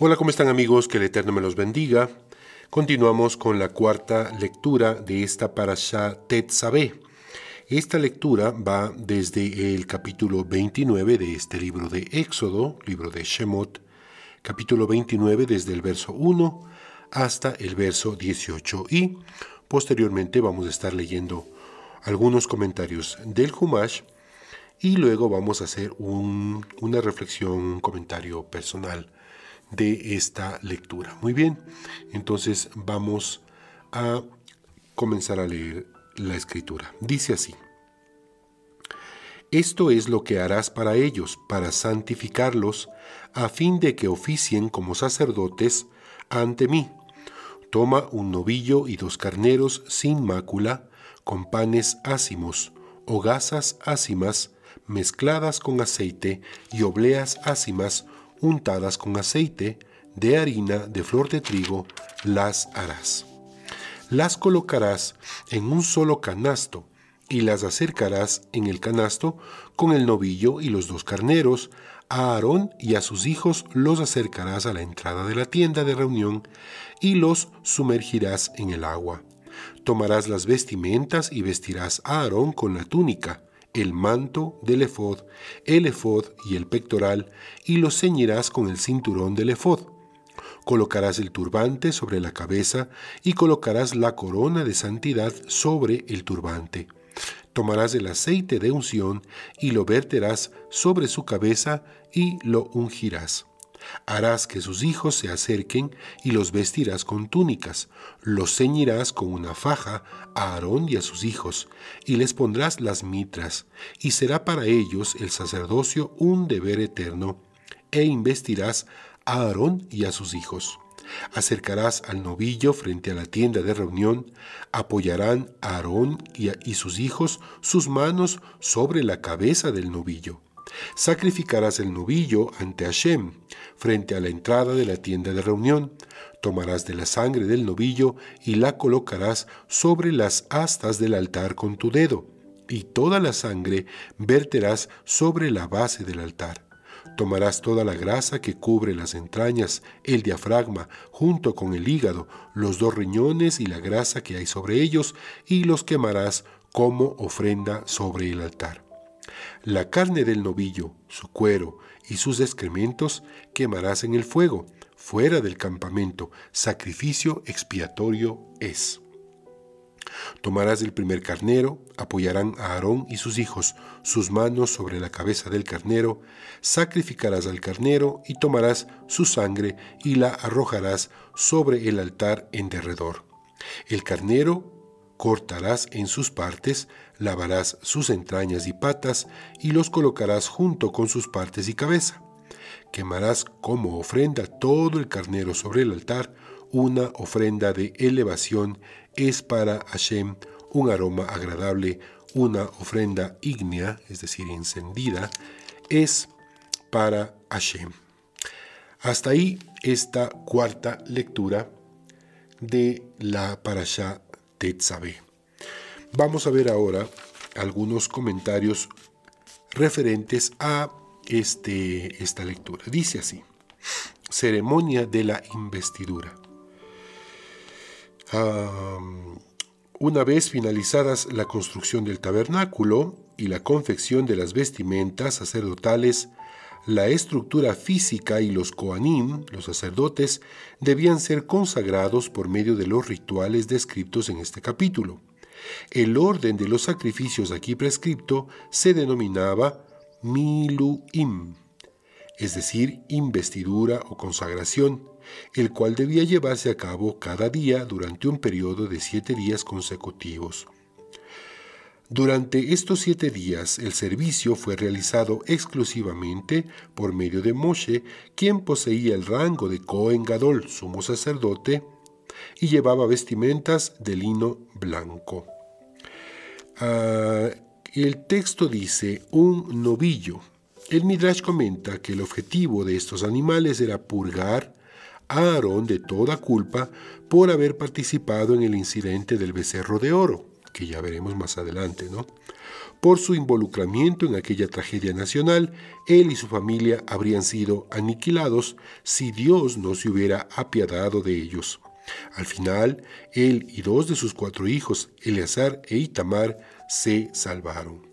Hola, ¿cómo están amigos? Que el Eterno me los bendiga. Continuamos con la cuarta lectura de esta parashá Tetzaveh. Esta lectura va desde el capítulo 29 de este libro de Éxodo, libro de Shemot, capítulo 29 desde el verso 1 hasta el verso 18 y posteriormente vamos a estar leyendo algunos comentarios del Humash y luego vamos a hacer una reflexión, un comentario personal de esta lectura. Muy bien, entonces vamos a comenzar a leer la escritura. Dice así: Esto es lo que harás para ellos, para santificarlos, a fin de que oficien como sacerdotes ante mí. Toma un novillo y 2 carneros sin mácula, con panes ácimos, hogazas ácimas, mezcladas con aceite, y obleas ácimas, untadas con aceite, de harina de flor de trigo, las harás. Las colocarás en un solo canasto, y las acercarás en el canasto con el novillo y los 2 carneros. A Aarón y a sus hijos los acercarás a la entrada de la tienda de reunión, y los sumergirás en el agua. Tomarás las vestimentas y vestirás a Aarón con la túnica, el manto del efod, el efod y el pectoral, y los ceñirás con el cinturón del efod. Colocarás el turbante sobre la cabeza y colocarás la corona de santidad sobre el turbante. Tomarás el aceite de unción y lo verterás sobre su cabeza y lo ungirás. Harás que sus hijos se acerquen y los vestirás con túnicas. Los ceñirás con una faja a Aarón y a sus hijos, y les pondrás las mitras, y será para ellos el sacerdocio un deber eterno, e investirás a Aarón y a sus hijos. Acercarás al novillo frente a la tienda de reunión, apoyarán a Aarón y sus hijos sus manos sobre la cabeza del novillo. Sacrificarás el novillo ante Hashem, frente a la entrada de la tienda de reunión. Tomarás de la sangre del novillo y la colocarás sobre las astas del altar con tu dedo, y toda la sangre verterás sobre la base del altar. Tomarás toda la grasa que cubre las entrañas, el diafragma, junto con el hígado, los 2 riñones y la grasa que hay sobre ellos, y los quemarás como ofrenda sobre el altar. La carne del novillo, su cuero y sus excrementos quemarás en el fuego, fuera del campamento. Sacrificio expiatorio es. Tomarás el primer carnero, apoyarán a Aarón y sus hijos sus manos sobre la cabeza del carnero, sacrificarás al carnero y tomarás su sangre y la arrojarás sobre el altar en derredor. El carnero cortarás en sus partes, lavarás sus entrañas y patas y los colocarás junto con sus partes y cabeza. Quemarás como ofrenda todo el carnero sobre el altar. Una ofrenda de elevación es para Hashem, un aroma agradable. Una ofrenda ígnea, es decir, encendida, es para Hashem. Hasta ahí esta cuarta lectura de la parashá Tetzaveh. Vamos a ver ahora algunos comentarios referentes a esta lectura. Dice así: ceremonia de la investidura. Una vez finalizadas la construcción del tabernáculo y la confección de las vestimentas sacerdotales, la estructura física y los kohanim, los sacerdotes, debían ser consagrados por medio de los rituales descritos en este capítulo. El orden de los sacrificios aquí prescripto se denominaba miluim, es decir, investidura o consagración, el cual debía llevarse a cabo cada día durante un periodo de 7 días consecutivos. Durante estos 7 días, el servicio fue realizado exclusivamente por medio de Moshe, quien poseía el rango de Cohen Gadol, sumo sacerdote, y llevaba vestimentas de lino blanco. El texto dice un novillo. El Midrash comenta que el objetivo de estos animales era purgar a Aarón de toda culpa por haber participado en el incidente del becerro de oro. que ya veremos más adelante, ¿no? Por su involucramiento en aquella tragedia nacional, él y su familia habrían sido aniquilados si Dios no se hubiera apiadado de ellos. Al final, él y 2 de sus 4 hijos, Eleazar e Itamar, se salvaron.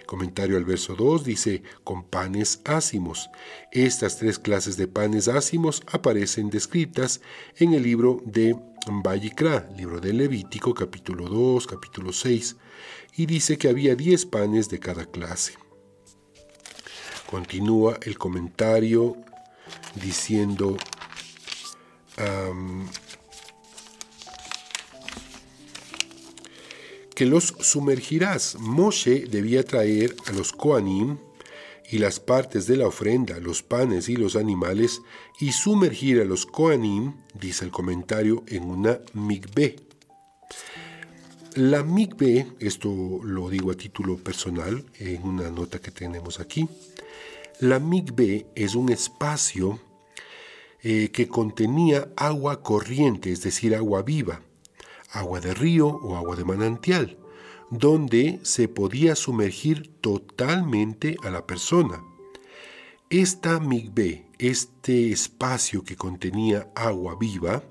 Comentario al verso 2 dice, con panes ácimos. Estas 3 clases de panes ácimos aparecen descritas en el libro de Vayikra, libro de Levítico, capítulo 2, capítulo 6, y dice que había 10 panes de cada clase. Continúa el comentario diciendo, que los sumergirás. Moshe debía traer a los Kohanim y las partes de la ofrenda, los panes y los animales, y sumergir a los Kohanim, dice el comentario, en una mikveh. La mikveh, esto lo digo a título personal, en una nota que tenemos aquí, la mikveh es un espacio que contenía agua corriente, es decir, agua viva, agua de río o agua de manantial, donde se podía sumergir totalmente a la persona. Esta mikveh, este espacio que contenía agua viva,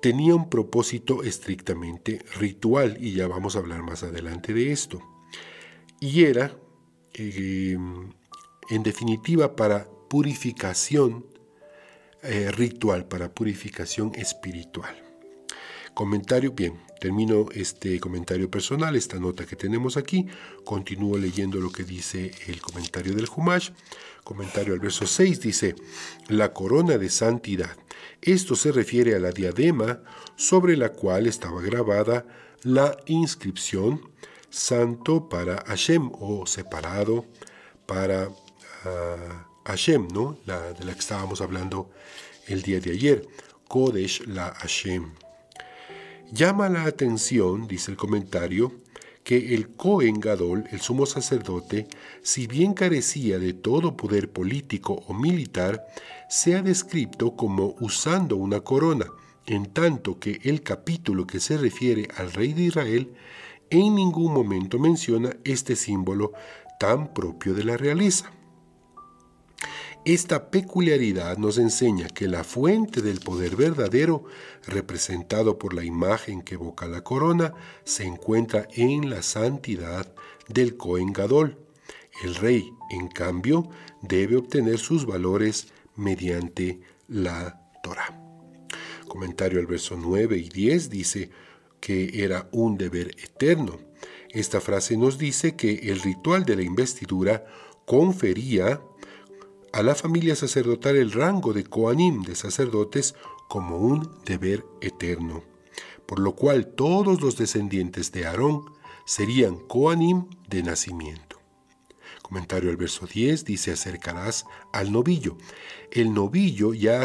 tenía un propósito estrictamente ritual, y ya vamos a hablar más adelante de esto. Y era, en definitiva, para purificación ritual, para purificación espiritual. Comentario, bien, termino este comentario personal, esta nota que tenemos aquí, continúo leyendo lo que dice el comentario del Humash. Comentario al verso 6 dice, la corona de santidad. Esto se refiere a la diadema sobre la cual estaba grabada la inscripción santo para Hashem, o separado para Hashem, ¿no? De la que estábamos hablando el día de ayer, Kodesh la Hashem. Llama la atención, dice el comentario, que el Cohen Gadol, el sumo sacerdote, si bien carecía de todo poder político o militar, sea descrito como usando una corona, en tanto que el capítulo que se refiere al rey de Israel en ningún momento menciona este símbolo tan propio de la realeza. Esta peculiaridad nos enseña que la fuente del poder verdadero, representado por la imagen que evoca la corona, se encuentra en la santidad del Cohen Gadol. El rey, en cambio, debe obtener sus valores mediante la Torá. Comentario al verso 9 y 10 dice que era un deber eterno. Esta frase nos dice que el ritual de la investidura confería a la familia sacerdotal el rango de Kohanim, de sacerdotes, como un deber eterno, por lo cual todos los descendientes de Aarón serían Kohanim de nacimiento. Comentario al verso 10 dice, acercarás al novillo. El novillo ya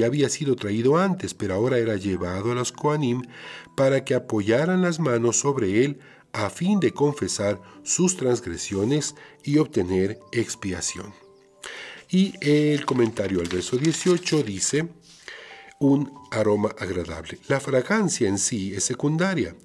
había sido traído antes, pero ahora era llevado a los Kohanim para que apoyaran las manos sobre él a fin de confesar sus transgresiones y obtener expiación. Y el comentario al verso 18 dice, un aroma agradable. La fragancia en sí es secundaria.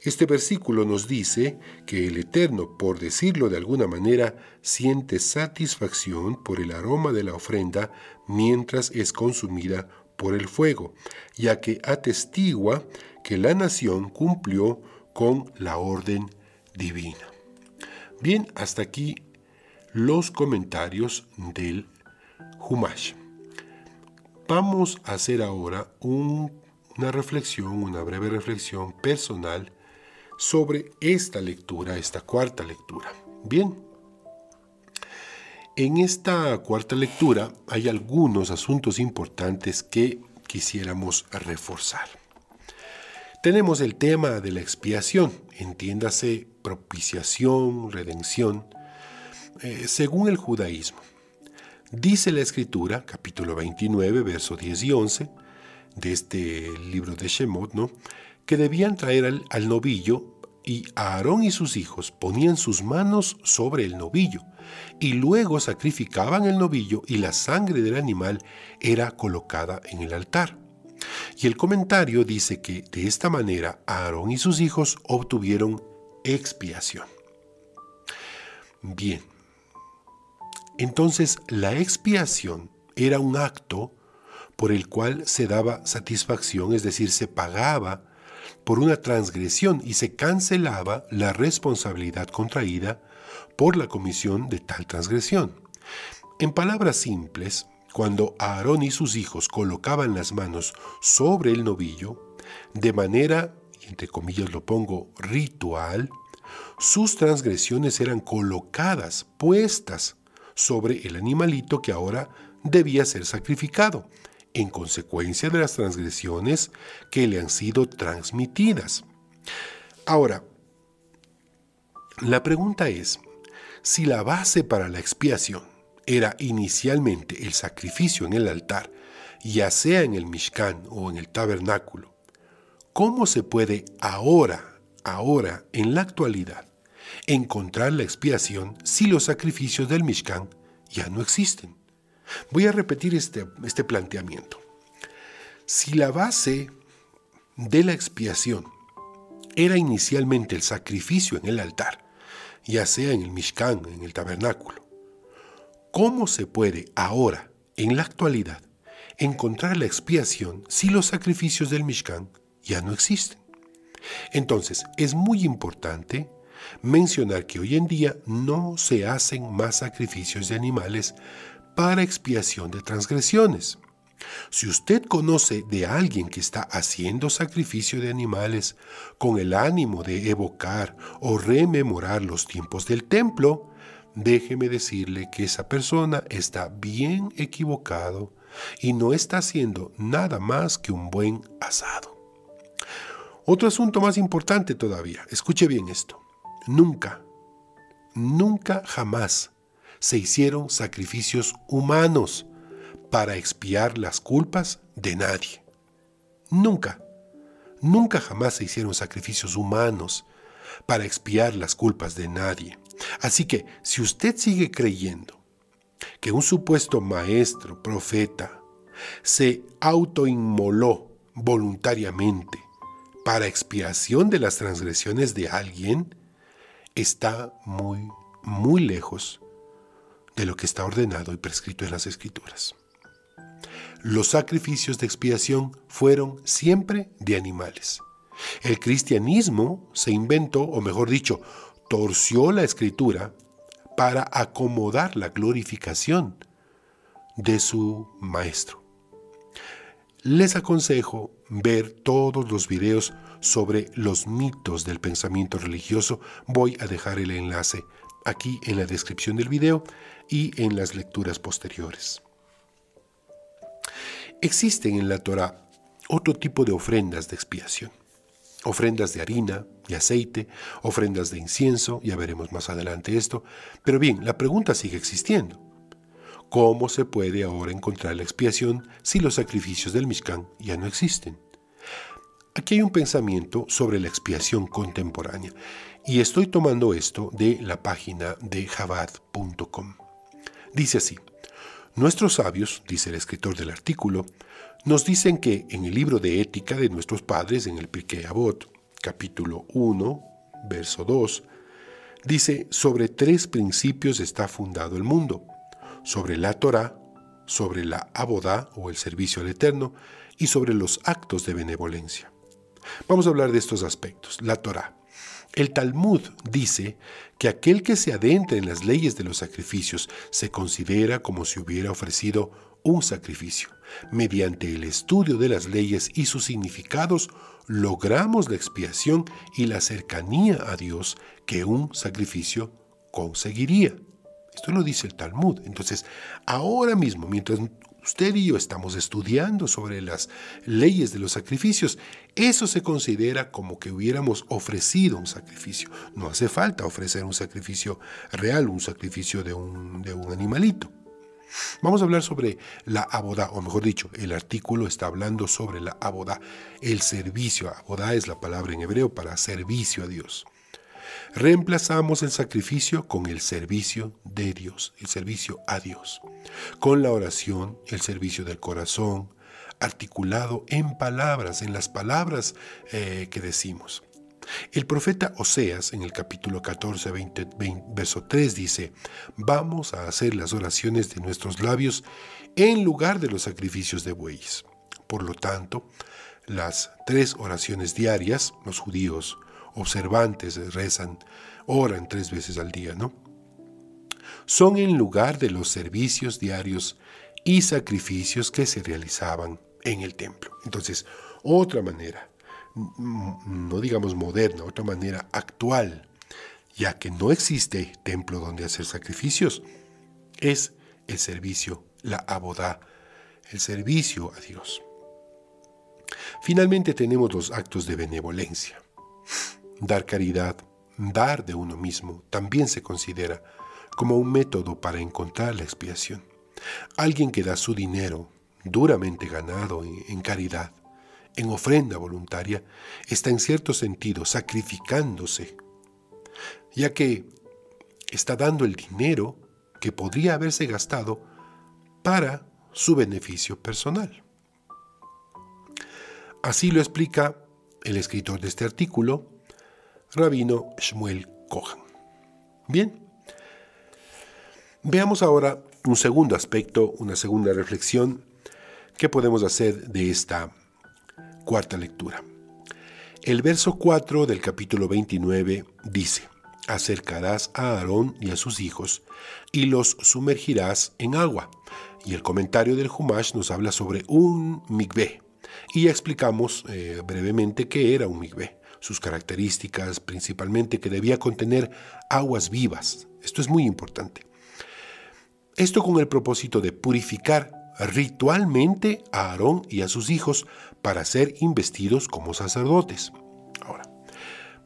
Este versículo nos dice que el Eterno, por decirlo de alguna manera, siente satisfacción por el aroma de la ofrenda mientras es consumida por el fuego, ya que atestigua que la nación cumplió con la orden divina. Bien, hasta aquí los comentarios del Humash. Vamos a hacer ahora una reflexión, una breve reflexión personal sobre esta lectura, esta cuarta lectura. Bien, en esta cuarta lectura hay algunos asuntos importantes que quisiéramos reforzar. Tenemos el tema de la expiación, entiéndase propiciación, redención, según el judaísmo. Dice la Escritura, capítulo 29, versos 10 y 11, de este libro de Shemot, ¿no?, que debían traer al novillo, y Aarón y sus hijos ponían sus manos sobre el novillo, y luego sacrificaban el novillo, y la sangre del animal era colocada en el altar. Y el comentario dice que de esta manera Aarón y sus hijos obtuvieron expiación. Bien, entonces la expiación era un acto por el cual se daba satisfacción, es decir, se pagaba por una transgresión y se cancelaba la responsabilidad contraída por la comisión de tal transgresión. En palabras simples, cuando Aarón y sus hijos colocaban las manos sobre el novillo, de manera, entre comillas lo pongo, ritual, sus transgresiones eran colocadas, puestas sobre el animalito que ahora debía ser sacrificado, en consecuencia de las transgresiones que le han sido transmitidas. Ahora, la pregunta es, si la base para la expiación era inicialmente el sacrificio en el altar, ya sea en el Mishkan o en el tabernáculo, ¿cómo se puede ahora, en la actualidad, encontrar la expiación si los sacrificios del Mishkan ya no existen? Voy a repetir este planteamiento. Si la base de la expiación era inicialmente el sacrificio en el altar, ya sea en el Mishkan, en el tabernáculo, ¿cómo se puede ahora, en la actualidad, encontrar la expiación si los sacrificios del Mishkan ya no existen? Entonces, es muy importante mencionar que hoy en día no se hacen más sacrificios de animales para expiación de transgresiones. Si usted conoce de alguien que está haciendo sacrificio de animales con el ánimo de evocar o rememorar los tiempos del templo, déjeme decirle que esa persona está bien equivocado y no está haciendo nada más que un buen asado. Otro asunto más importante todavía, escuche bien esto. Nunca, jamás se hicieron sacrificios humanos para expiar las culpas de nadie. Nunca jamás se hicieron sacrificios humanos para expiar las culpas de nadie. Así que, si usted sigue creyendo que un supuesto maestro, profeta, se autoinmoló voluntariamente para expiación de las transgresiones de alguien, está muy lejos de lo que está ordenado y prescrito en las Escrituras. Los sacrificios de expiación fueron siempre de animales. El cristianismo se inventó, o mejor dicho, torció la Escritura para acomodar la glorificación de su maestro. Les aconsejo ver todos los videos sobre los mitos del pensamiento religioso. Voy a dejar el enlace aquí en la descripción del video y en las lecturas posteriores. Existen en la Torá otro tipo de ofrendas de expiación. Ofrendas de harina, de aceite, ofrendas de incienso, ya veremos más adelante esto. Pero bien, la pregunta sigue existiendo. ¿Cómo se puede ahora encontrar la expiación si los sacrificios del Mishkan ya no existen? Aquí hay un pensamiento sobre la expiación contemporánea, y estoy tomando esto de la página de Chabad.com. Dice así: nuestros sabios, dice el escritor del artículo, nos dicen que en el libro de ética de nuestros padres, en el Pirkei Avot, capítulo 1, verso 2, dice: sobre 3 principios está fundado el mundo, sobre la Torá, sobre la abodá o el servicio al Eterno y sobre los actos de benevolencia. Vamos a hablar de estos aspectos. La Torá. El Talmud dice que aquel que se adentra en las leyes de los sacrificios se considera como si hubiera ofrecido un sacrificio. Mediante el estudio de las leyes y sus significados, logramos la expiación y la cercanía a Dios que un sacrificio conseguiría. Esto lo dice el Talmud. Entonces, ahora mismo, mientras usted y yo estamos estudiando sobre las leyes de los sacrificios, eso se considera como que hubiéramos ofrecido un sacrificio. No hace falta ofrecer un sacrificio real, un sacrificio de un animalito. Vamos a hablar sobre la abodá, o mejor dicho, el artículo está hablando sobre la abodá, el servicio. Abodá es la palabra en hebreo para servicio a Dios. Reemplazamos el sacrificio con el servicio de Dios, el servicio a Dios. Con la oración, el servicio del corazón, articulado en palabras, en las palabras que decimos. El profeta Oseas, en el capítulo 14, verso 3, dice: vamos a hacer las oraciones de nuestros labios en lugar de los sacrificios de bueyes. Por lo tanto, las 3 oraciones diarias, los judíos observantes oran 3 veces al día, ¿no? Son en lugar de los servicios diarios y sacrificios que se realizaban en el templo. Entonces, otra manera, no digamos moderna, otra manera actual, ya que no existe templo donde hacer sacrificios, es el servicio, la abodá, el servicio a Dios. Finalmente tenemos los actos de benevolencia. Dar caridad, dar de uno mismo, también se considera como un método para encontrar la expiación. Alguien que da su dinero, duramente ganado en caridad, en ofrenda voluntaria, está en cierto sentido sacrificándose, ya que está dando el dinero que podría haberse gastado para su beneficio personal. Así lo explica el escritor de este artículo, Rabino Shmuel Cohen. Bien, veamos ahora un segundo aspecto, una segunda reflexión que podemos hacer de esta cuarta lectura. El verso 4 del capítulo 29 dice: acercarás a Aarón y a sus hijos y los sumergirás en agua. Y el comentario del Humash nos habla sobre un mikvé. Y ya explicamos brevemente qué era un mikvé, sus características, principalmente que debía contener aguas vivas. Esto es muy importante. Esto con el propósito de purificar ritualmente a Aarón y a sus hijos para ser investidos como sacerdotes. Ahora,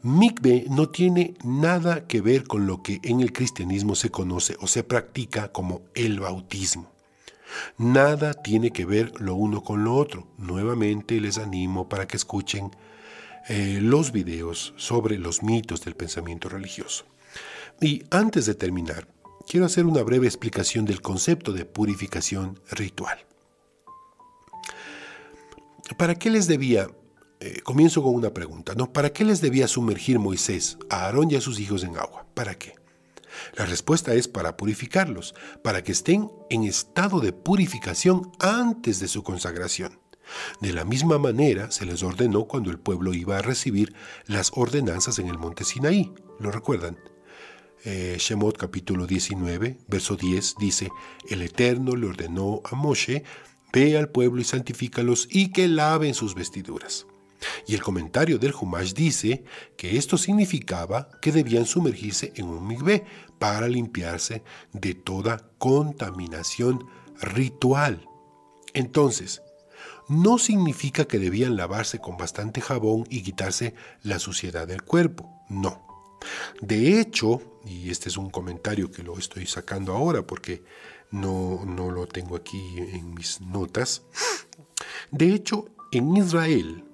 mikvé no tiene nada que ver con lo que en el cristianismo se conoce o se practica como el bautismo. Nada tiene que ver lo uno con lo otro. Nuevamente les animo para que escuchen los videos sobre los mitos del pensamiento religioso. Y antes de terminar, quiero hacer una breve explicación del concepto de purificación ritual. ¿Para qué les debía, comienzo con una pregunta, ¿no? ¿Para qué les debía sumergir Moisés a Aarón y a sus hijos en agua? ¿Para qué? La respuesta es para purificarlos, para que estén en estado de purificación antes de su consagración. De la misma manera se les ordenó cuando el pueblo iba a recibir las ordenanzas en el monte Sinaí. ¿Lo recuerdan? Shemot capítulo 19, verso 10 dice: el Eterno le ordenó a Moshe: ve al pueblo y santifícalos y que laven sus vestiduras. Y el comentario del Humash dice que esto significaba que debían sumergirse en un mikvé para limpiarse de toda contaminación ritual. Entonces, no significa que debían lavarse con bastante jabón y quitarse la suciedad del cuerpo, no. De hecho, y este es un comentario que lo estoy sacando ahora porque no lo tengo aquí en mis notas, de hecho, en Israel,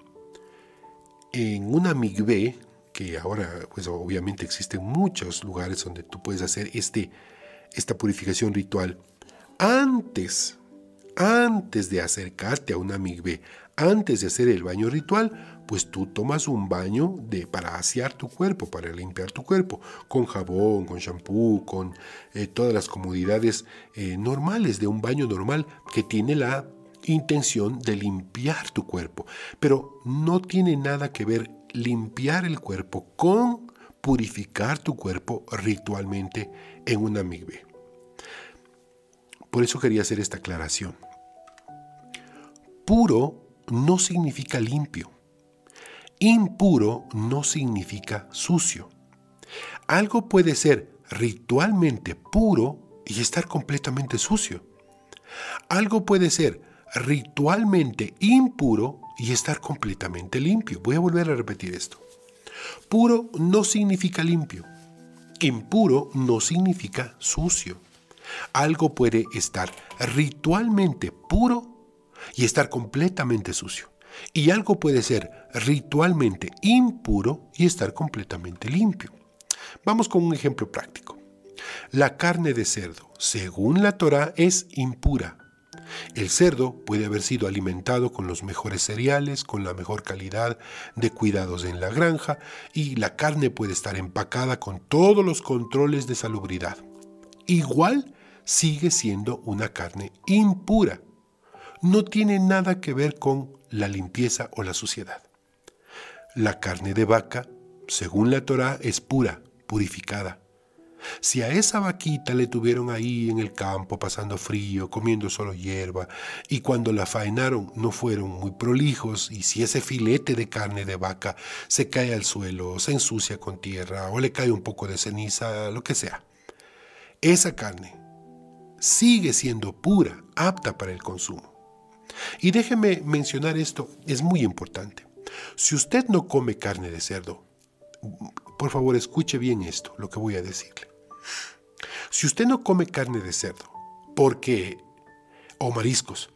en una mikvé, que ahora pues obviamente existen muchos lugares donde tú puedes hacer esta purificación ritual, antes de acercarte a una mikvé, antes de hacer el baño ritual, pues tú tomas un baño para asear tu cuerpo, para limpiar tu cuerpo, con jabón, con shampoo, con todas las comodidades normales de un baño normal que tiene la intención de limpiar tu cuerpo. Pero no tiene nada que ver limpiar el cuerpo con purificar tu cuerpo ritualmente en una mikvé. Por eso quería hacer esta aclaración. Puro no significa limpio. Impuro no significa sucio. Algo puede ser ritualmente puro y estar completamente sucio. Algo puede ser ritualmente impuro y estar completamente limpio. Voy a volver a repetir esto. Puro no significa limpio. Impuro no significa sucio. Algo puede estar ritualmente puro y estar completamente sucio. Y algo puede ser ritualmente impuro y estar completamente limpio. Vamos con un ejemplo práctico. La carne de cerdo, según la Torá, es impura. El cerdo puede haber sido alimentado con los mejores cereales, con la mejor calidad de cuidados en la granja, y la carne puede estar empacada con todos los controles de salubridad. Igual sigue siendo una carne impura. No tiene nada que ver con la limpieza o la suciedad. La carne de vaca, según la Torá, es pura, purificada. Si a esa vaquita le tuvieron ahí en el campo pasando frío, comiendo solo hierba, y cuando la faenaron no fueron muy prolijos, y si ese filete de carne de vaca se cae al suelo, se ensucia con tierra o le cae un poco de ceniza, lo que sea, esa carne sigue siendo pura, apta para el consumo. Y déjeme mencionar esto, es muy importante. Si usted no come carne de cerdo, por favor escuche bien esto, lo que voy a decirle. Si usted no come carne de cerdo, o mariscos,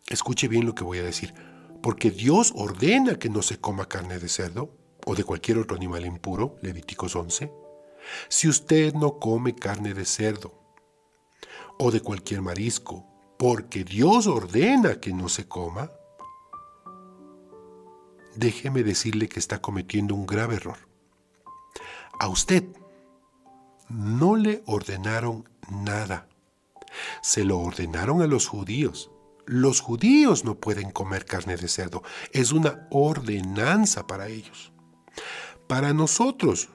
escuche bien lo que voy a decir, porque Dios ordena que no se coma carne de cerdo o de cualquier otro animal impuro, Levíticos 11. Si usted no come carne de cerdo o de cualquier marisco, porque Dios ordena que no se coma, déjeme decirle que está cometiendo un grave error. A usted no le ordenaron nada. Se lo ordenaron a los judíos. Los judíos no pueden comer carne de cerdo. Es una ordenanza para ellos. Para nosotros,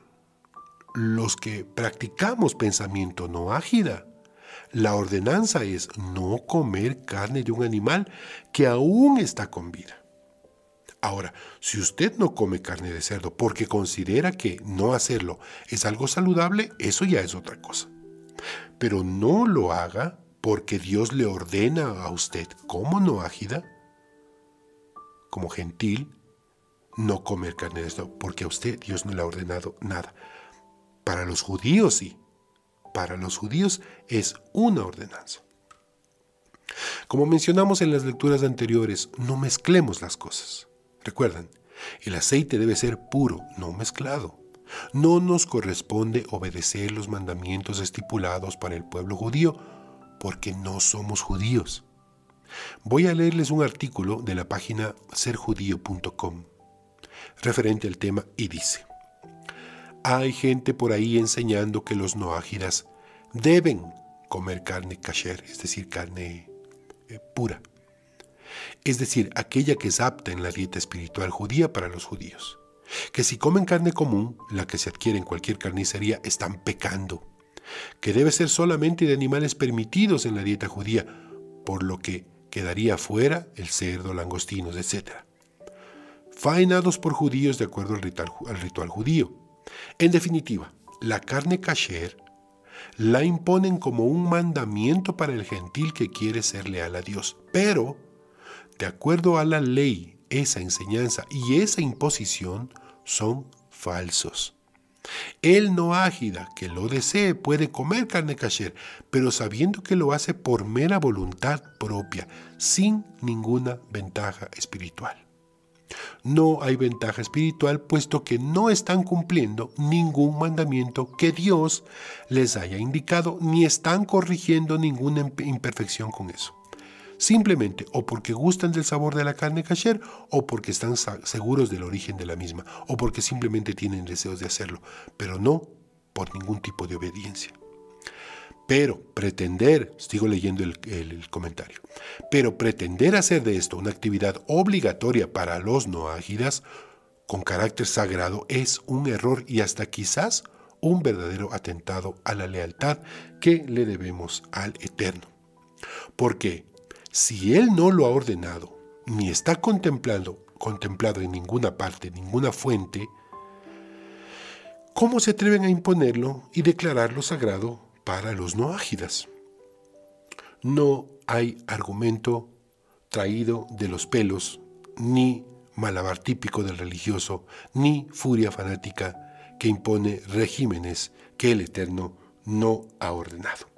los que practicamos pensamiento no ágida, la ordenanza es no comer carne de un animal que aún está con vida. Ahora, si usted no come carne de cerdo porque considera que no hacerlo es algo saludable, eso ya es otra cosa. Pero no lo haga porque Dios le ordena a usted, como no ágida, como gentil, no comer carne de cerdo, porque a usted Dios no le ha ordenado nada. Para los judíos sí. Para los judíos es una ordenanza. Como mencionamos en las lecturas anteriores, no mezclemos las cosas. Recuerdan, el aceite debe ser puro, no mezclado. No nos corresponde obedecer los mandamientos estipulados para el pueblo judío, porque no somos judíos. Voy a leerles un artículo de la página serjudío.com referente al tema y dice: hay gente por ahí enseñando que los noágidas deben comer carne kasher, es decir, carne pura. Es decir, aquella que es apta en la dieta espiritual judía para los judíos. Que si comen carne común, la que se adquiere en cualquier carnicería, están pecando. Que debe ser solamente de animales permitidos en la dieta judía, por lo que quedaría fuera el cerdo, langostinos, etc. Faenados por judíos de acuerdo al ritual judío. En definitiva, la carne kasher la imponen como un mandamiento para el gentil que quiere ser leal a Dios, pero de acuerdo a la ley, esa enseñanza y esa imposición son falsos. El noágida que lo desee puede comer carne kasher, pero sabiendo que lo hace por mera voluntad propia, sin ninguna ventaja espiritual. No hay ventaja espiritual puesto que no están cumpliendo ningún mandamiento que Dios les haya indicado, ni están corrigiendo ninguna imperfección con eso. Simplemente o porque gustan del sabor de la carne kasher, o porque están seguros del origen de la misma, o porque simplemente tienen deseos de hacerlo, pero no por ningún tipo de obediencia. Pero pretender, sigo leyendo el comentario, pero pretender hacer de esto una actividad obligatoria para los noágidas con carácter sagrado es un error y hasta quizás un verdadero atentado a la lealtad que le debemos al Eterno. Porque si Él no lo ha ordenado, ni está contemplado en ninguna parte, ninguna fuente, ¿cómo se atreven a imponerlo y declararlo sagrado para los noágidas? No hay argumento traído de los pelos, ni malabar típico del religioso, ni furia fanática que impone regímenes que el Eterno no ha ordenado.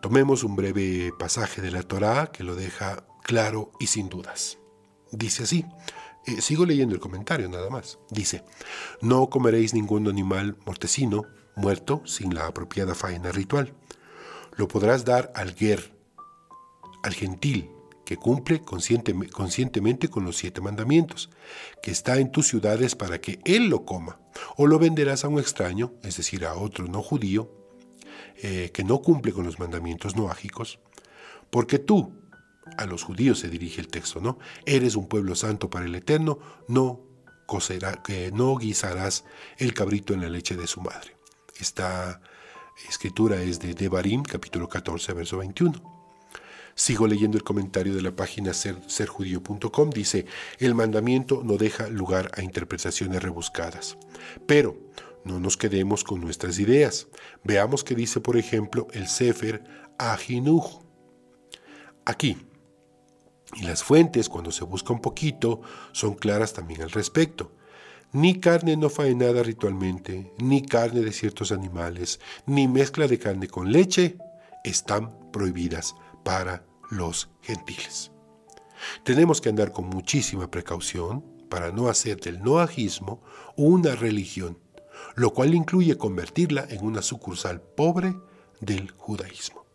Tomemos un breve pasaje de la Torá que lo deja claro y sin dudas. Dice así, sigo leyendo el comentario nada más. Dice: no comeréis ningún animal mortecino, muerto, sin la apropiada faena ritual. Lo podrás dar al ger, al gentil, que cumple conscientemente con los 7 mandamientos, que está en tus ciudades para que él lo coma, o lo venderás a un extraño, es decir, a otro no judío, que no cumple con los mandamientos noágicos, porque tú, a los judíos se dirige el texto, ¿no? Eres un pueblo santo para el Eterno, no guisarás el cabrito en la leche de su madre. Esta escritura es de Devarim, capítulo 14, verso 21. Sigo leyendo el comentario de la página serjudío.com. Dice, el mandamiento no deja lugar a interpretaciones rebuscadas. Pero no nos quedemos con nuestras ideas. Veamos qué dice, por ejemplo, el Sefer Ahinuch. Aquí. Y las fuentes, cuando se busca un poquito, son claras también al respecto. Ni carne no faenada ritualmente, ni carne de ciertos animales, ni mezcla de carne con leche están prohibidas para los gentiles. Tenemos que andar con muchísima precaución para no hacer del noajismo una religión, lo cual incluye convertirla en una sucursal pobre del judaísmo.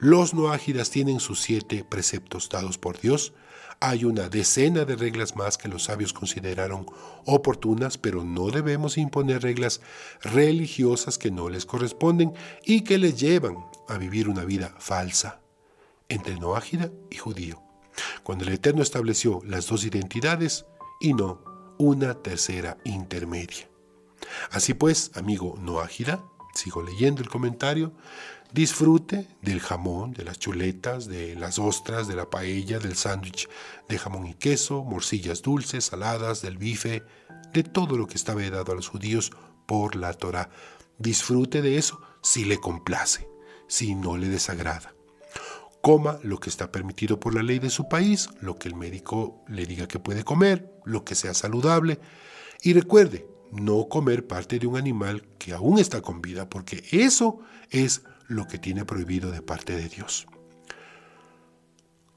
Los noágidas tienen sus 7 preceptos dados por Dios. Hay una decena de reglas más que los sabios consideraron oportunas, pero no debemos imponer reglas religiosas que no les corresponden y que les llevan a vivir una vida falsa entre noágida y judío, cuando el Eterno estableció las 2 identidades y no una tercera intermedia. Así pues, amigo noágida, sigo leyendo el comentario, disfrute del jamón, de las chuletas, de las ostras, de la paella, del sándwich de jamón y queso, morcillas dulces, saladas, del bife, de todo lo que está vedado a los judíos por la Torá. Disfrute de eso si le complace, si no le desagrada. Coma lo que está permitido por la ley de su país, lo que el médico le diga que puede comer, lo que sea saludable. Y recuerde, no comer parte de un animal que aún está con vida, porque eso es lo que tiene prohibido de parte de Dios.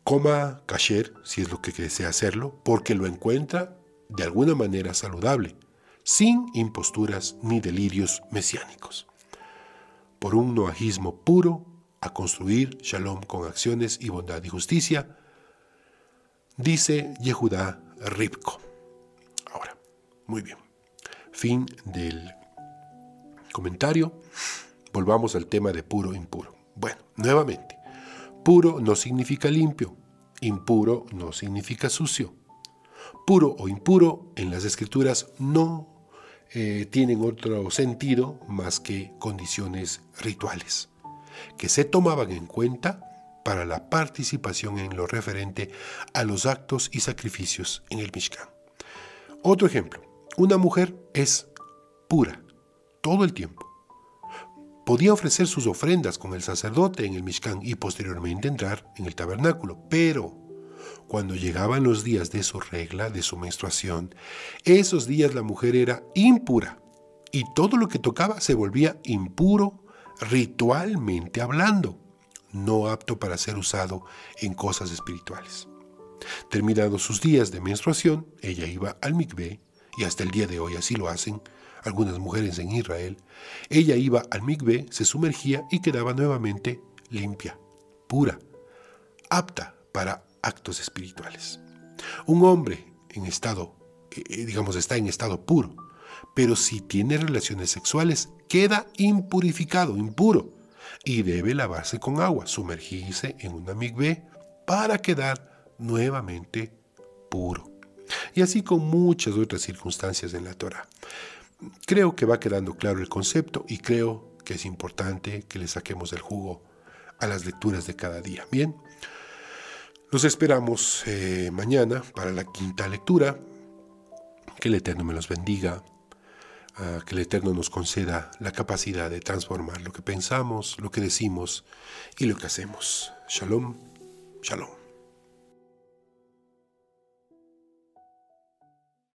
Coma kasher, si es lo que desea hacerlo, porque lo encuentra de alguna manera saludable, sin imposturas ni delirios mesiánicos. Por un noajismo puro, a construir shalom con acciones y bondad y justicia, dice Yehudá Ribko. Ahora, muy bien. Fin del comentario. Volvamos al tema de puro e impuro. Bueno, nuevamente, puro no significa limpio, impuro no significa sucio. Puro o impuro en las escrituras no tienen otro sentido más que condiciones rituales, que se tomaban en cuenta para la participación en lo referente a los actos y sacrificios en el Mishkan. Otro ejemplo, una mujer es pura todo el tiempo. Podía ofrecer sus ofrendas con el sacerdote en el Mishkan y posteriormente entrar en el tabernáculo, pero cuando llegaban los días de su regla, de su menstruación, esos días la mujer era impura y todo lo que tocaba se volvía impuro ritualmente hablando, no apto para ser usado en cosas espirituales. Terminados sus días de menstruación, ella iba al mikvé, y hasta el día de hoy así lo hacen algunas mujeres en Israel. Ella iba al mikvé, se sumergía y quedaba nuevamente limpia, pura, apta para actos espirituales. Un hombre en estado, está en estado puro, pero si tiene relaciones sexuales, queda impurificado, impuro, y debe lavarse con agua, sumergirse en una mikvé para quedar nuevamente puro. Y así con muchas otras circunstancias en la Torá. Creo que va quedando claro el concepto y creo que es importante que le saquemos el jugo a las lecturas de cada día. Bien, los esperamos mañana para la 5ª lectura. Que el Eterno me los bendiga, que el Eterno nos conceda la capacidad de transformar lo que pensamos, lo que decimos y lo que hacemos. Shalom, shalom.